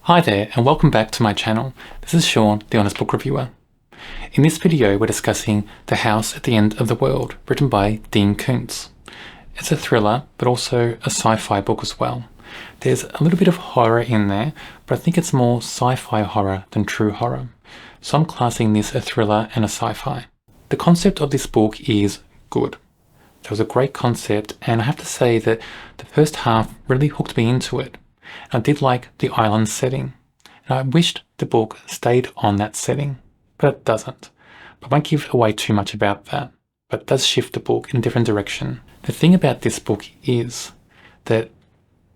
Hi there and welcome back to my channel. This is Sean, the Honest Book Reviewer. In this video we're discussing The House at the End of the World, written by Dean Koontz. It's a thriller but also a sci-fi book as well. There's a little bit of horror in there, but I think it's more sci-fi horror than true horror. So I'm classing this a thriller and a sci-fi. The concept of this book is good. It was a great concept, and I have to say that the first half really hooked me into it. I did like the island setting, and I wished the book stayed on that setting, but it doesn't. I won't give away too much about that, but it does shift the book in a different direction. The thing about this book is that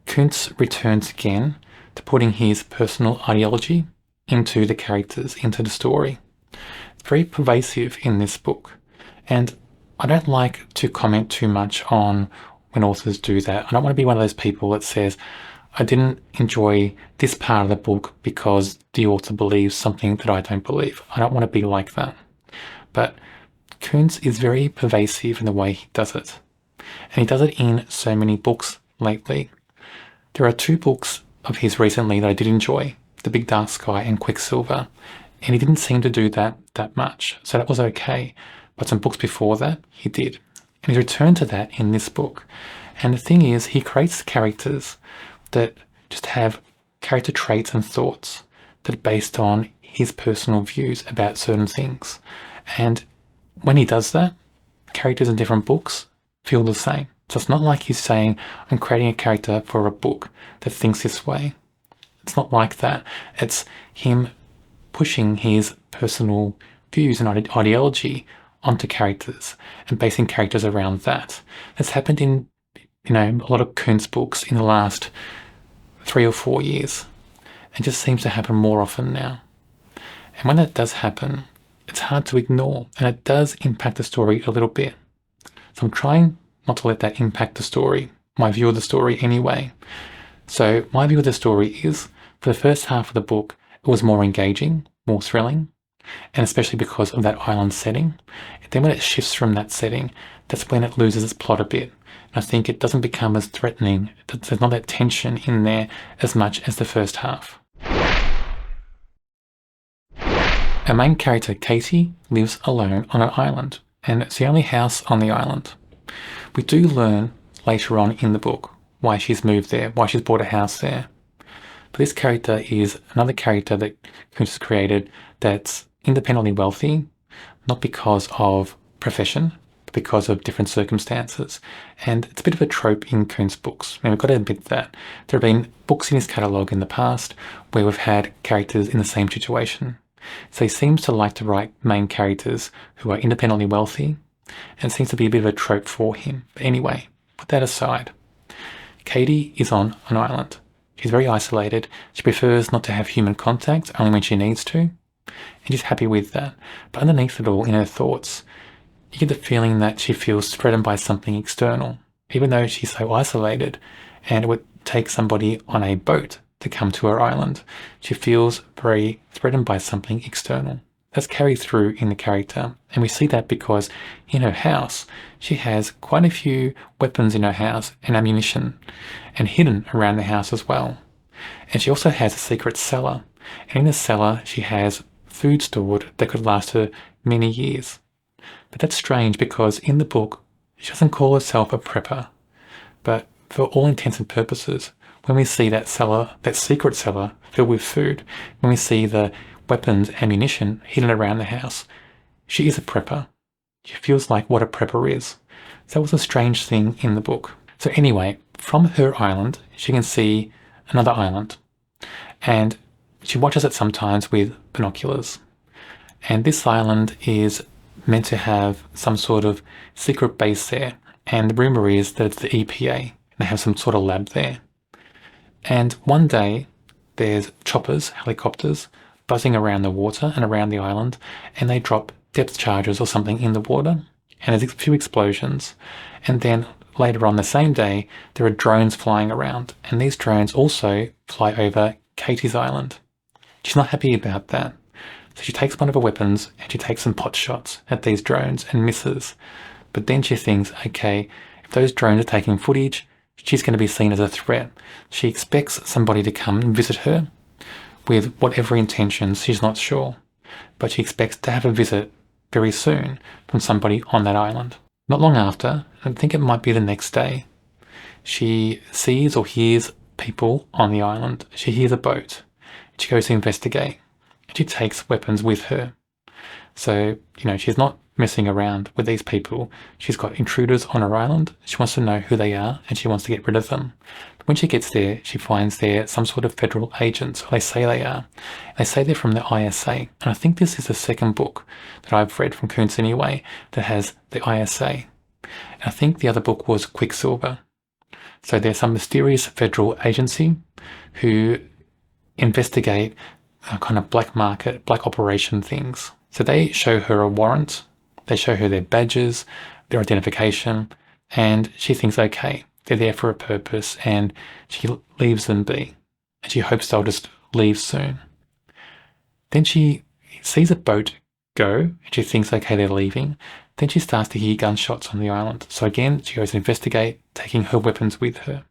Koontz returns again to putting his personal ideology into the characters, into the story. It's very pervasive in this book, and I don't like to comment too much on when authors do that. I don't want to be one of those people that says, I didn't enjoy this part of the book because the author believes something that I don't believe. I don't want to be like that. But Koontz is very pervasive in the way he does it. And he does it in so many books lately. There are two books of his recently that I did enjoy, The Big Dark Sky and Quicksilver. And he didn't seem to do that much. So that was okay. But some books before that, he did. And he returned to that in this book. And the thing is, he creates characters that just have character traits and thoughts that are based on his personal views about certain things. And when he does that, characters in different books feel the same. So it's not like he's saying, I'm creating a character for a book that thinks this way. It's not like that. It's him pushing his personal views and ideology onto characters and basing characters around that. It's happened in a lot of Koontz books in the last 3 or 4 years. It just seems to happen more often now. And when that does happen, it's hard to ignore, and it does impact the story a little bit. So I'm trying not to let that impact the story, my view of the story anyway. So my view of the story is, for the first half of the book, it was more engaging, more thrilling, and especially because of that island setting. And then when it shifts from that setting, that's when it loses its plot a bit. And I think it doesn't become as threatening. There's not that tension in there as much as the first half. Our main character, Katie, lives alone on an island, and it's the only house on the island. We do learn later on in the book why she's moved there, why she's bought a house there. But this character is another character that Koontz has created that's independently wealthy, not because of profession, but because of different circumstances. And it's a bit of a trope in Koontz books. And we've got to admit that. There have been books in his catalogue in the past where we've had characters in the same situation. So he seems to like to write main characters who are independently wealthy, and it seems to be a bit of a trope for him. But anyway, put that aside. Katie is on an island. She's very isolated. She prefers not to have human contact, only when she needs to. And she's happy with that. But underneath it all, in her thoughts, you get the feeling that she feels threatened by something external, even though she's so isolated, and it would take somebody on a boat to come to her island. She feels very threatened by something external. That's carried through in the character, and we see that because in her house, she has quite a few weapons in her house and ammunition, and hidden around the house as well. And she also has a secret cellar, and in the cellar she has food stored that could last her many years. But that's strange because in the book, she doesn't call herself a prepper. But for all intents and purposes, when we see that cellar, that secret cellar filled with food, when we see the weapons, ammunition hidden around the house, she is a prepper. She feels like what a prepper is. So that was a strange thing in the book. So anyway, from her island, she can see another island. And she watches it sometimes with binoculars. And this island is meant to have some sort of secret base there. And the rumour is that it's the EPA. They have some sort of lab there. And one day, there's choppers, helicopters, buzzing around the water and around the island, and they drop depth charges or something in the water. And there's a few explosions. And then later on the same day, there are drones flying around. And these drones also fly over Katie's island. She's not happy about that. So she takes one of her weapons and she takes some pot shots at these drones and misses. But then she thinks, okay, if those drones are taking footage, she's going to be seen as a threat. She expects somebody to come and visit her. with whatever intentions, she's not sure. But she expects to have a visit very soon from somebody on that island. Not long after, I think it might be the next day, she sees or hears people on the island. She hears a boat. She goes to investigate. She takes weapons with her. So, she's not messing around with these people. She's got intruders on her island. She wants to know who they are and she wants to get rid of them. But when she gets there, she finds they're some sort of federal agents. They say they are. They say they're from the ISA. And I think this is the second book that I've read from Koontz anyway that has the ISA. And I think the other book was Quicksilver. So there's some mysterious federal agency who investigate kind of black market, black operation things. So they show her a warrant, they show her their badges, their identification, and she thinks, okay, they're there for a purpose, and she leaves them be. And she hopes they'll just leave soon. Then she sees a boat go, and she thinks, okay, they're leaving. Then she starts to hear gunshots on the island. So again, she goes to investigate, taking her weapons with her.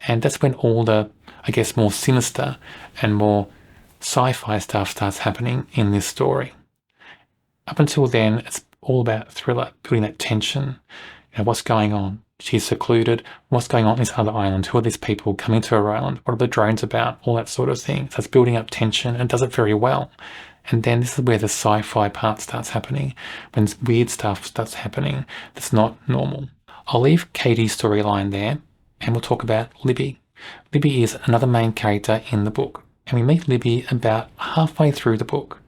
And that's when all the, I guess, more sinister and more sci-fi stuff starts happening in this story. Up until then, it's all about thriller, building that tension. What's going on? She's secluded. What's going on this other island? Who are these people coming to her island? What are the drones about? All that sort of thing. So it's building up tension and does it very well. And then this is where the sci-fi part starts happening, when weird stuff starts happening that's not normal. I'll leave Katie's storyline there, and we'll talk about Libby. Libby is another main character in the book, and we meet Libby about halfway through the book.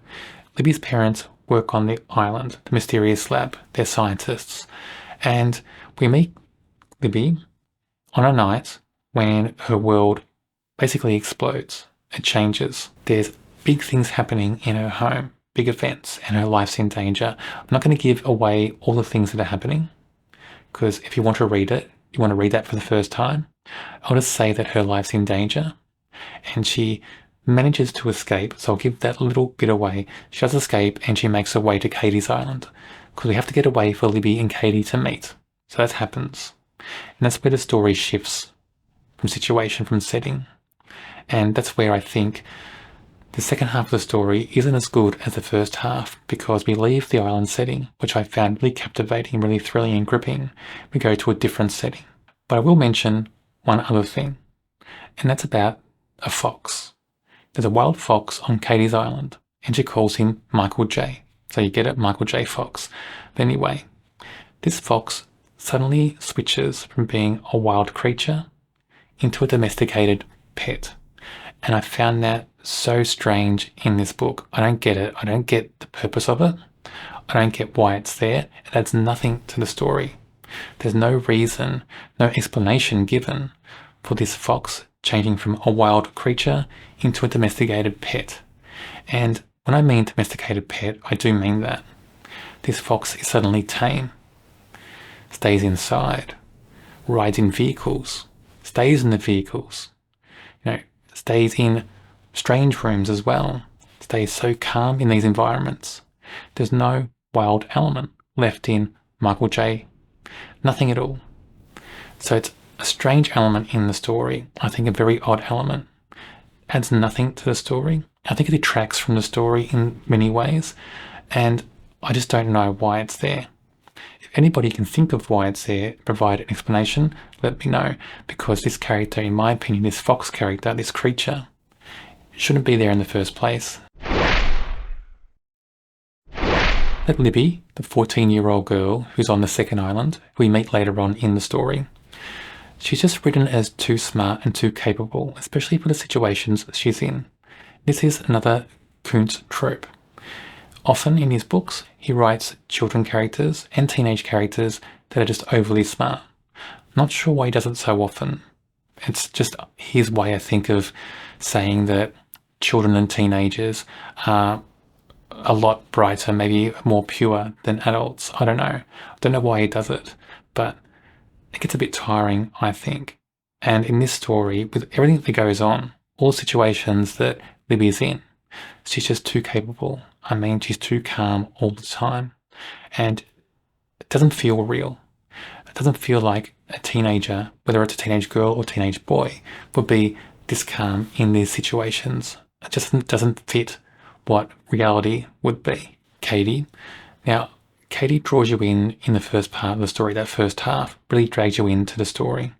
Libby's parents work on the island, the mysterious lab. They're scientists. And we meet Libby on a night when her world basically explodes. It changes. There's big things happening in her home, big events, and her life's in danger. I'm not going to give away all the things that are happening, because if you want to read it, you want to read that for the first time. I'll just say that her life's in danger, and she manages to escape, so I'll give that little bit away. She does escape, and she makes her way to Katie's island, because we have to get away for Libby and Katie to meet. So that happens. And that's where the story shifts from situation, from setting. And that's where I think the second half of the story isn't as good as the first half, because we leave the island setting, which I found really captivating, really thrilling and gripping. We go to a different setting. But I will mention one other thing, and that's about a fox. There's a wild fox on Katie's island, and she calls him Michael J. So you get it, Michael J. Fox. But anyway, this fox suddenly switches from being a wild creature into a domesticated pet. And I found that so strange in this book. I don't get it. I don't get the purpose of it. I don't get why it's there. It adds nothing to the story. There's no reason, no explanation given for this fox changing from a wild creature into a domesticated pet. And when I mean domesticated pet, I do mean that. This fox is suddenly tame, stays inside, rides in vehicles, stays in the vehicles, stays in strange rooms as well, stays so calm in these environments. There's no wild element left in Michael J. Nothing at all. So it's a strange element in the story. I think a very odd element. Adds nothing to the story. I think it detracts from the story in many ways, and I just don't know why it's there. If anybody can think of why it's there, provide an explanation, let me know, because this character, in my opinion, this fox character, this creature, shouldn't be there in the first place. Let Libby, the 14-year-old girl who's on the second island, who we meet later on in the story, she's just written as too smart and too capable, especially for the situations she's in. This is another Koontz trope. Often in his books, he writes children characters and teenage characters that are just overly smart. Not sure why he does it so often. It's just his way, I think, of saying that children and teenagers are a lot brighter, maybe more pure than adults. I don't know. I don't know why he does it, but it gets a bit tiring, I think. And in this story, with everything that goes on, all the situations that Libby's in, she's just too capable. I mean, she's too calm all the time. And it doesn't feel real. It doesn't feel like a teenager, whether it's a teenage girl or teenage boy, would be this calm in these situations. It just doesn't fit what reality would be. Katie. Now, Katie draws you in the first part of the story. That first half really drags you into the story.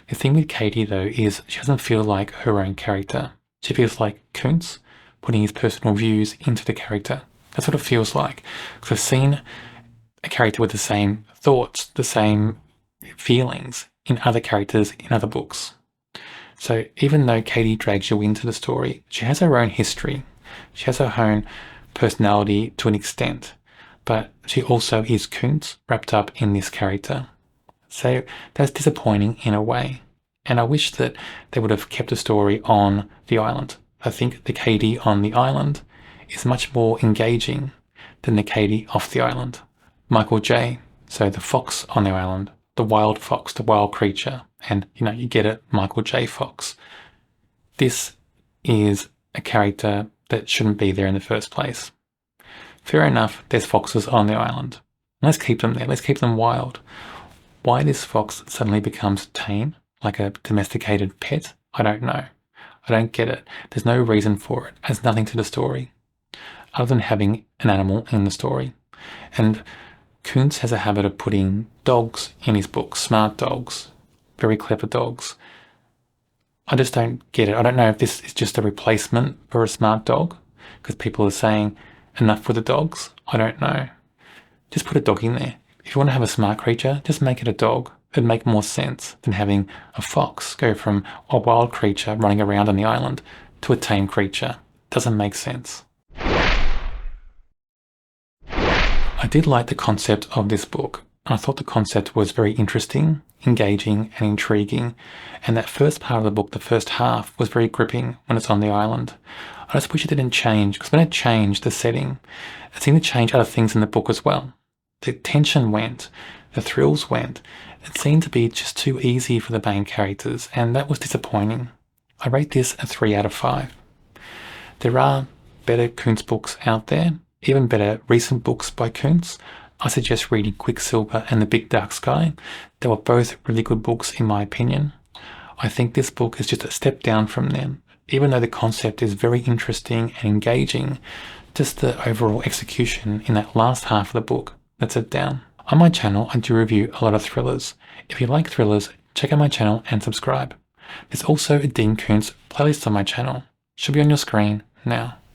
The thing with Katie, though, is she doesn't feel like her own character. She feels like Koontz putting his personal views into the character. That's what it feels like. Because I've seen a character with the same thoughts, the same feelings in other characters in other books. So even though Katie drags you into the story, she has her own history. She has her own personality to an extent, but she also is Koontz wrapped up in this character. So that's disappointing in a way. And I wish that they would have kept the story on the island. I think the Katie on the island is much more engaging than the Katie off the island. Michael J. So the fox on the island, the wild fox, the wild creature. And, you get it, Michael J. Fox. This is a character that shouldn't be there in the first place. Fair enough, there's foxes on the island. Let's keep them there. Let's keep them wild. Why this fox suddenly becomes tame, like a domesticated pet, I don't know. I don't get it. There's no reason for it. It has nothing to the story, other than having an animal in the story. And Koontz has a habit of putting dogs in his books, smart dogs, very clever dogs. I just don't get it. I don't know if this is just a replacement for a smart dog, because people are saying enough with the dogs. I don't know. Just put a dog in there. If you want to have a smart creature, just make it a dog. It'd make more sense than having a fox go from a wild creature running around on the island to a tame creature. Doesn't make sense. I did like the concept of this book. I thought the concept was very interesting, engaging and intriguing, and that first part of the book, the first half, was very gripping when it's on the island. I just wish it didn't change, because when it changed the setting, it seemed to change other things in the book as well. The tension went, the thrills went. It seemed to be just too easy for the main characters, and that was disappointing. I rate this a 3 out of 5. There are better Koontz books out there, even better recent books by Koontz. I suggest reading Quicksilver and The Big Dark Sky. They were both really good books in my opinion. I think this book is just a step down from them. Even though the concept is very interesting and engaging, just the overall execution in that last half of the book lets it down. On my channel, I do review a lot of thrillers. If you like thrillers, check out my channel and subscribe. There's also a Dean Koontz playlist on my channel. Should be on your screen now.